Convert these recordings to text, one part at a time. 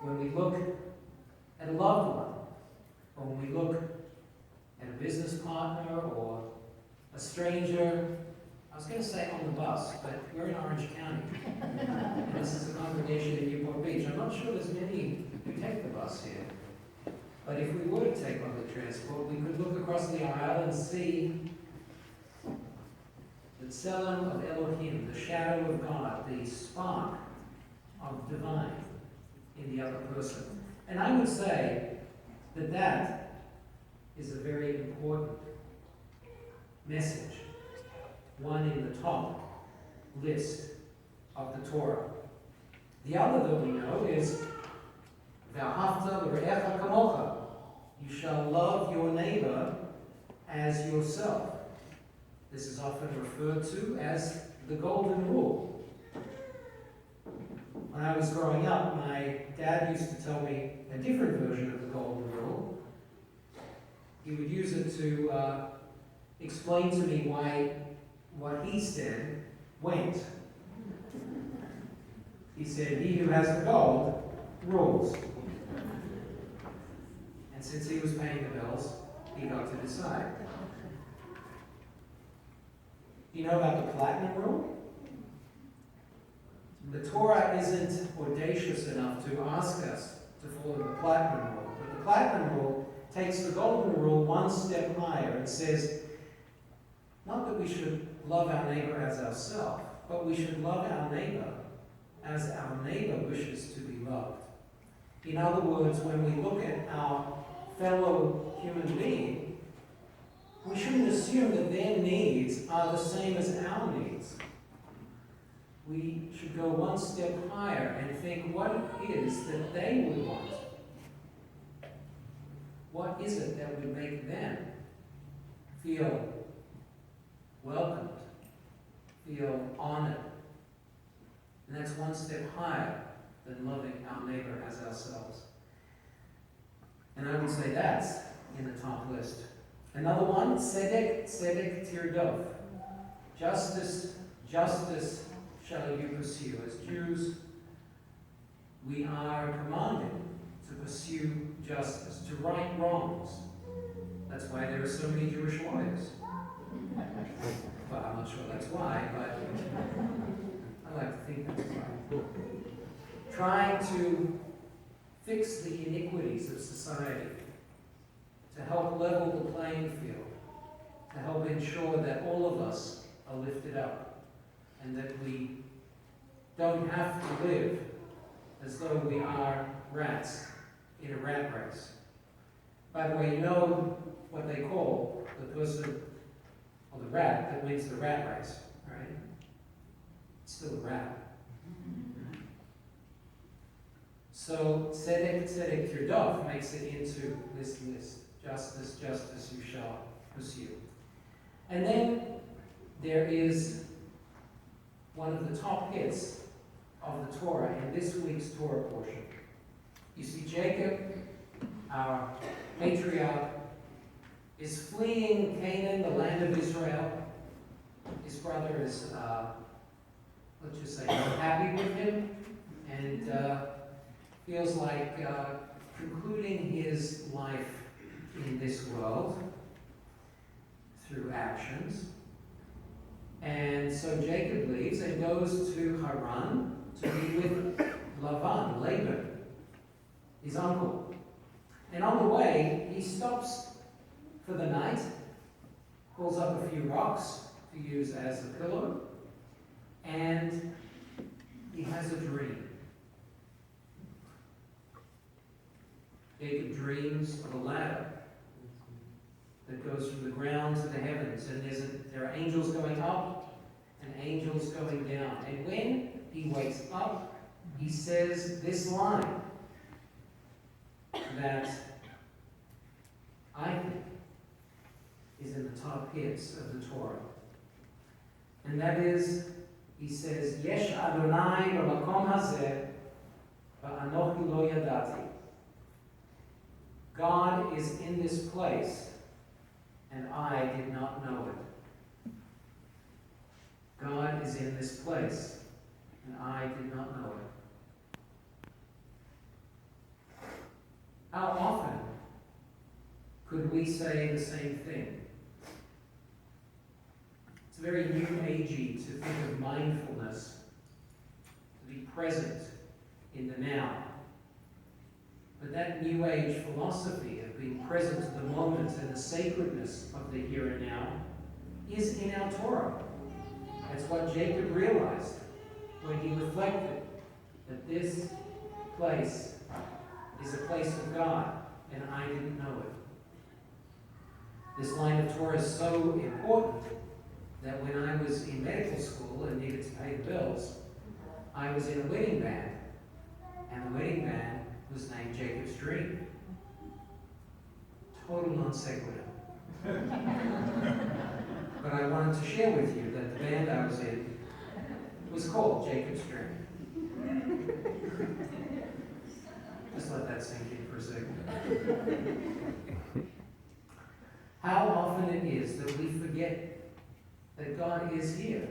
when we look at a loved one, or when we look at a business partner or a stranger. I was going to say on the bus, but we're in Orange County, and this is a congregation in Newport Beach. I'm not sure there's many who take the bus here, but if we were to take public transport, we could look across the aisle and see the Tselem of Elohim, the shadow of God, the spark of divine in the other person. And I would say that that is a very important message, one in the top list of the Torah. The other that we know is Ve'ahavta l're'echa kamocha. You shall love your neighbor as yourself. This is often referred to as the golden rule. When I was growing up, my dad used to tell me a different version of the golden rule. He would use it to explain to me why what he said went. He said, he who has the gold rules. And since he was paying the bills, he got to decide. You know about the platinum rule? The Torah isn't audacious enough to ask us to follow the platinum rule. But the platinum rule takes the golden rule one step higher and says, not that we should love our neighbor as ourselves, but we should love our neighbor as our neighbor wishes to be loved. In other words, when we look at our fellow human being, we shouldn't assume that their needs are the same as our needs. We should go one step higher and think what it is that they would want. What is it that would make them feel welcomed, feel honored? And that's one step higher than loving our neighbor as ourselves. And I would say that's in the top list. Another one, tzedek, tzedek tirdov. Justice, justice shall you pursue. As Jews, we are commanded to pursue justice, to right wrongs. That's why there are so many Jewish lawyers. Well, I'm not sure that's why, but I like to think that's why. Trying to fix the iniquities of society, to help level the playing field, to help ensure that all of us are lifted up, and that we don't have to live as though we are rats in a rat race. By the way, you know what they call the person, or the rat, that wins the rat race, right? It's still a rat. So, tzedek, tzedek tirdov makes it into this list. Justice, justice you shall pursue. And then there is one of the top hits of the Torah in this week's Torah portion. You see, Jacob, our patriarch, is fleeing Canaan, the land of Israel. His brother is, let's just say, not happy with him, and feels like concluding his life in this world through actions. And so Jacob leaves and goes to Haran to be with Laban, his uncle. And on the way, he stops for the night, pulls up a few rocks to use as a pillow, and he has a dream. Jacob dreams of a ladder that goes from the ground to the heavens, and there are angels going up and angels going down. And when he wakes up, he says this line that I think is in the top hits of the Torah. And that is, he says, Yesh Adonai b'makom hazeh va'anochi lo yadati. God is in this place, and I did not know it. God is in this place, and I did not know it. How often could we say the same thing? It's very new agey to think of mindfulness, to be present in the now. But that new age philosophy of being present to the moment and the sacredness of the here and now is in our Torah. That's what Jacob realized when he reflected that this place is a place of God, and I didn't know it. This line of Torah is so important that when I was in medical school and needed to pay the bills, I was in a wedding band, and the wedding band was named Jacob's Dream. Total non sequitur. But I wanted to share with you that the band I was in was called Jacob's Dream. Just let that sink in for a second. How often it is that we forget that God is here.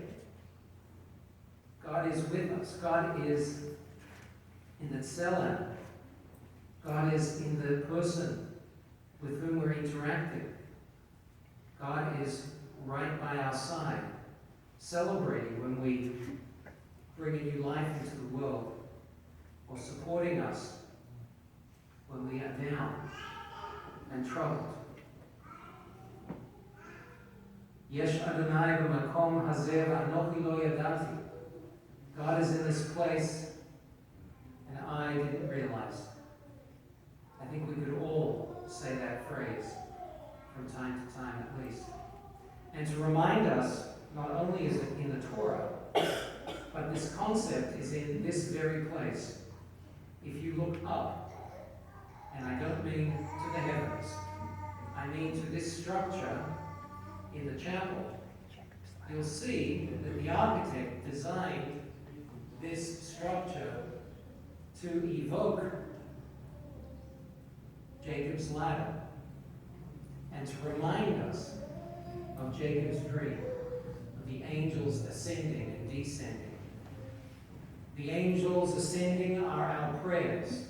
God is with us. God is in the Tzelem. God is in the person with whom we're interacting. God is right by our side, celebrating when we bring a new life into the world, or supporting us when we are down and troubled. Yesh Adonai b'makom hazeh v'anochi lo yadati. God is in this place, and I didn't realize. I think we could all say that phrase from time to time at least. And to remind us, not only is it in the Torah, but this concept is in this very place. If you look up, and I don't mean to the heavens, I mean to this structure in the chapel, you'll see that the architect designed this structure to evoke Jacob's ladder and to remind us of Jacob's dream, of the angels ascending and descending. The angels ascending are our prayers.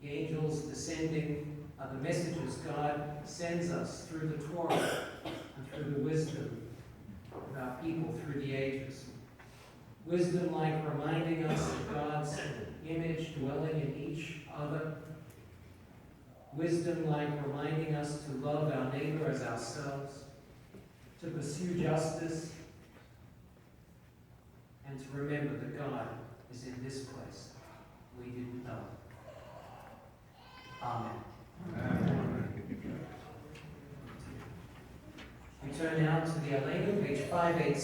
The angels descending are the messages God sends us through the Torah and through the wisdom of our people through the ages. Wisdom like reminding us of God's image dwelling in each other. Wisdom like reminding us to love our neighbor as ourselves, to pursue justice, and to remember that God is in this place we didn't know. Amen. We turn now to the Aleinu, page 586.